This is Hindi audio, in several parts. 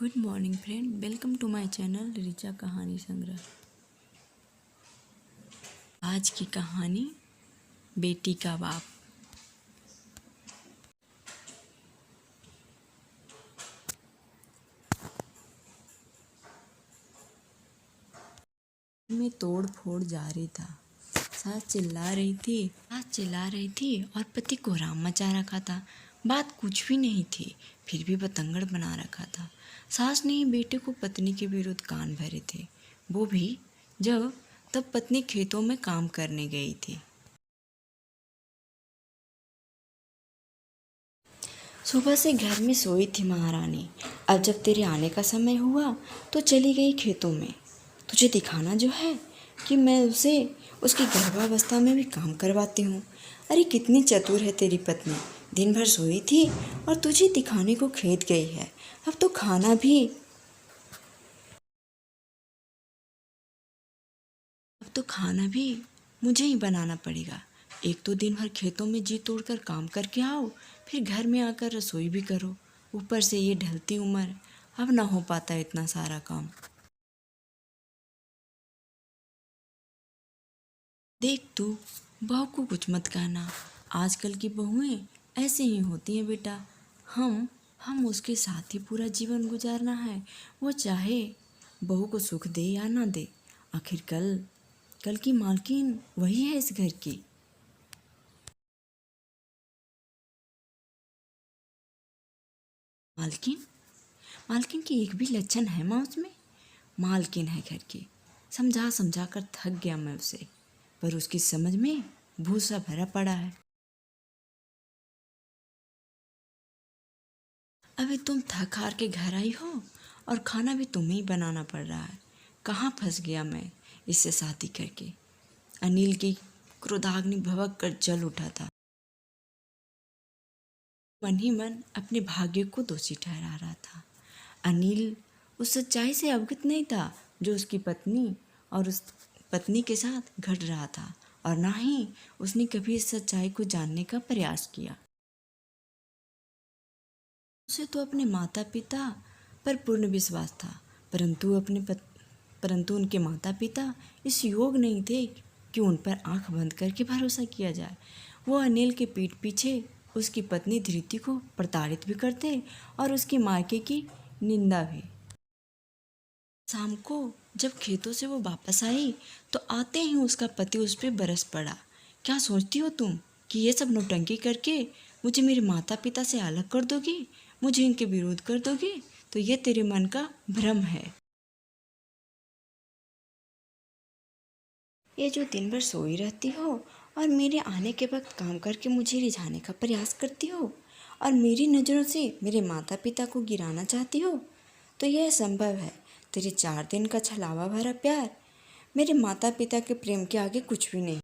Good morning friend, welcome to my channel Richa कहानी संग्रह। आज की कहानी बेटी का बाप। में तोड़ फोड़ जारी था। सास चिल्ला रही थी और पति को राम मचा रखा था। बात कुछ भी नहीं थी, फिर भी बतंगड़ बना रखा था। सास ने ही बेटे को पत्नी के विरुद्ध कान भरे थे, वो भी तब पत्नी खेतों में काम करने गई थी। सुबह से घर में सोई थी महारानी। अब जब तेरे आने का समय हुआ तो चली गई खेतों में। तुझे दिखाना जो है कि मैं उसे उसकी गर्भावस्था में भी काम करवाती हूँ। अरे कितनी चतुर है तेरी पत्नी, दिन भर सोई थी और तुझे दिखाने को खेत गई है। अब तो खाना भी मुझे ही बनाना पड़ेगा। एक तो दिन भर खेतों में जी तोड़कर काम करके आओ, फिर घर में आकर रसोई भी करो। ऊपर से ये ढलती उम्र, अब ना हो पाता इतना सारा काम। देख तू, बहू को कुछ मत कहना। आजकल की बहुएं ऐसे ही होती हैं बेटा। हम उसके साथ ही पूरा जीवन गुजारना है। वो चाहे बहू को सुख दे या ना दे, आखिर कल की मालकिन वही है इस घर की। मालकिन मालकिन की एक भी लक्षण है माँ उसमें? मालकिन है घर की। समझा समझा कर थक गया मैं उसे, पर उसकी समझ में भूसा भरा पड़ा है। अभी तुम थक हार के घर आई हो और खाना भी तुम्हें ही बनाना पड़ रहा है। कहाँ फंस गया मैं इससे शादी करके। अनिल की क्रोधाग्नि भभक कर जल उठा था। मन ही मन अपने भाग्य को दोषी ठहरा रहा था। अनिल उस सच्चाई से अवगत नहीं था जो उसकी पत्नी और उस पत्नी के साथ घट रहा था, और ना ही उसने कभी इस सच्चाई को जानने का प्रयास किया। उसे तो अपने माता पिता पर पूर्ण विश्वास था, परंतु उनके माता पिता इस योग नहीं थे कि उन पर आंख बंद करके भरोसा किया जाए। वो अनिल के पीठ पीछे उसकी पत्नी धृति को प्रताड़ित भी करते और उसकी मायके की निंदा भी। शाम को जब खेतों से वो वापस आई तो आते ही उसका पति उस पर बरस पड़ा। क्या सोचती हो तुम कि ये सब नौटंकी करके मुझे मेरे माता पिता से अलग कर दोगी, मुझे इनके विरोध कर दोगी? तो ये तेरे मन का भ्रम है। ये जो दिन भर सोई रहती हो और मेरे आने के वक्त काम करके मुझे रिझाने का प्रयास करती हो और मेरी नज़रों से मेरे माता पिता को गिराना चाहती हो, तो यह संभव है। तेरे 4 दिन का छलावा भरा प्यार मेरे माता पिता के प्रेम के आगे कुछ भी नहीं।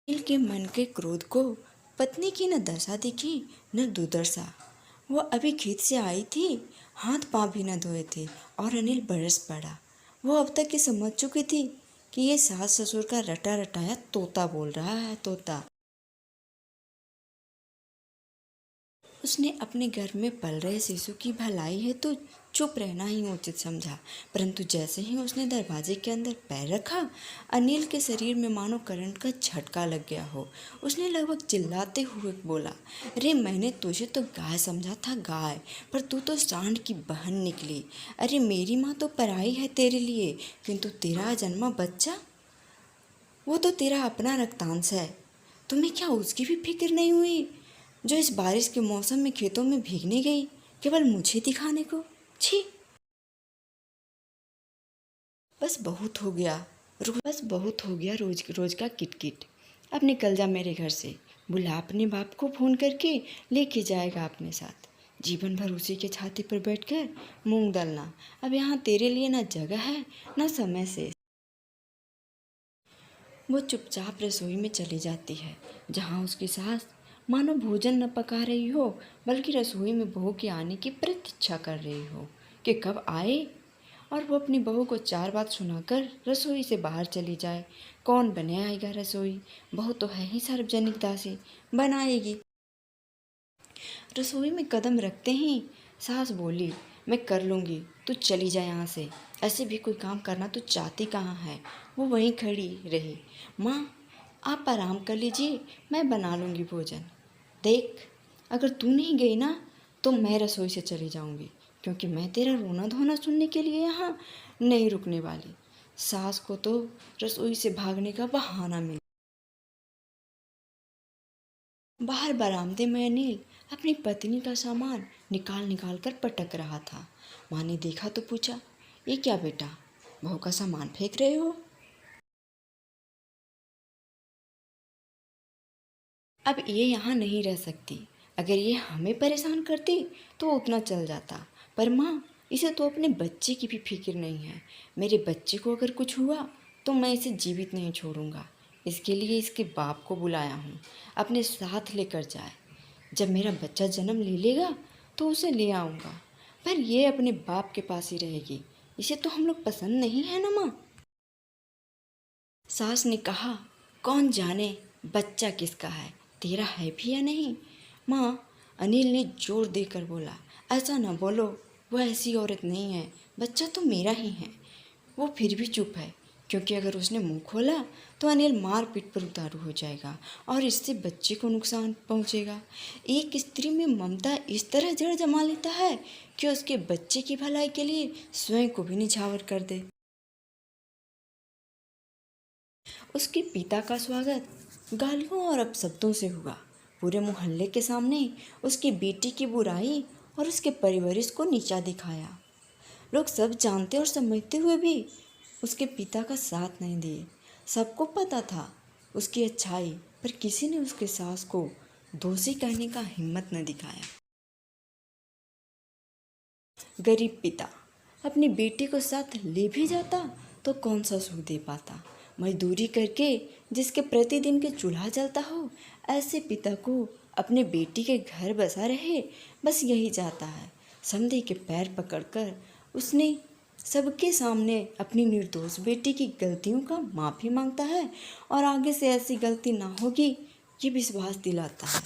अनिल के मन के क्रोध को पत्नी की न दशा दिखी न दुर्दशा। वो अभी खेत से आई थी, हाथ पांव भी न धोए थे और अनिल बरस पड़ा। वो अब तक ये समझ चुकी थी कि ये सास ससुर का रटा रटाया तोता बोल रहा है, तोता। उसने अपने घर में पल रहे शिशु की भलाई है तो चुप रहना ही उचित समझा, परंतु जैसे ही उसने दरवाजे के अंदर पैर रखा, अनिल के शरीर में मानो करंट का झटका लग गया हो। उसने लगभग चिल्लाते हुए बोला, अरे मैंने तुझे तो गाय समझा था, गाय, पर तू तो सांड की बहन निकली। अरे मेरी माँ तो पराई है तेरे लिए, किंतु तेरा जन्मा बच्चा, वो तो तेरा अपना रक्तांश है। तुम्हें क्या उसकी भी फिक्र नहीं हुई जो इस बारिश के मौसम में खेतों में भीगने गई केवल मुझे दिखाने को? छी, बस बहुत हो गया रोज रोज का किटकिट। अब निकल जा मेरे घर से। बुला अपने बाप को फोन करके, लेके जाएगा अपने साथ। जीवन भर उसी के छाती पर बैठकर मूंग दलना। अब यहाँ तेरे लिए ना जगह है ना समय से। वो चुपचाप रसोई में चली जाती है, जहाँ उसकी सास मानो भोजन न पका रही हो बल्कि रसोई में बहू के आने की प्रतीक्षा कर रही हो कि कब आए और वो अपनी बहू को 4 बात सुनाकर रसोई से बाहर चली जाए। कौन बने आएगा रसोई? बहू तो है ही सार्वजनिक दासी, बनाएगी। रसोई में कदम रखते ही सास बोली, मैं कर लूँगी, तू चली जा यहाँ से। ऐसे भी कोई काम करना तू चाहती कहाँ है। वो वहीं खड़ी रही। माँ, आप आराम कर लीजिए, मैं बना लूँगी भोजन। देख, अगर तू नहीं गई ना तो मैं रसोई से चली जाऊँगी, क्योंकि मैं तेरा रोना धोना सुनने के लिए यहाँ नहीं रुकने वाली। सास को तो रसोई से भागने का बहाना मिला। बाहर बरामदे में अनिल अपनी पत्नी का सामान निकाल निकाल कर पटक रहा था। माँ ने देखा तो पूछा, ये क्या बेटा, बहू का सामान फेंक रहे हो? अब ये यहाँ नहीं रह सकती। अगर ये हमें परेशान करती तो उतना चल जाता, पर माँ, इसे तो अपने बच्चे की भी फिक्र नहीं है। मेरे बच्चे को अगर कुछ हुआ तो मैं इसे जीवित नहीं छोड़ूंगा। इसके लिए इसके बाप को बुलाया हूँ, अपने साथ लेकर जाए। जब मेरा बच्चा जन्म ले लेगा तो उसे ले आऊँगा, पर ये अपने बाप के पास ही रहेगी। इसे तो हम लोग पसंद नहीं है ना माँ। सास ने कहा, कौन जाने बच्चा किसका है, तेरा है भी या नहीं। माँ, अनिल ने जोर देकर बोला, ऐसा ना बोलो, वो ऐसी औरत नहीं है, बच्चा तो मेरा ही है। वो फिर भी चुप है, क्योंकि अगर उसने मुंह खोला तो अनिल मार पीट पर उतारू हो जाएगा और इससे बच्चे को नुकसान पहुंचेगा। एक स्त्री में ममता इस तरह जड़ जमा लेता है कि उसके बच्चे की भलाई के लिए स्वयं को भी निछावर कर दे। उसके पिता का स्वागत गालियों और अपशब्दों से हुआ। पूरे मोहल्ले के सामने उसकी बेटी की बुराई और उसके परिवारिश को नीचा दिखाया। लोग सब जानते और समझते हुए भी उसके पिता का साथ नहीं दिए। सबको पता था उसकी अच्छाई, पर किसी ने उसके सास को दोषी कहने का हिम्मत न दिखाया। गरीब पिता अपनी बेटी को साथ ले भी जाता तो कौन सा सुख दे पाता। मजदूरी करके जिसके प्रतिदिन के चूल्हा जलता हो, ऐसे पिता को अपने बेटी के घर बसा रहे, बस यही चाहता है। समधी के पैर पकड़कर उसने सबके सामने अपनी निर्दोष बेटी की गलतियों का माफ़ी मांगता है और आगे से ऐसी गलती ना होगी ये विश्वास दिलाता है।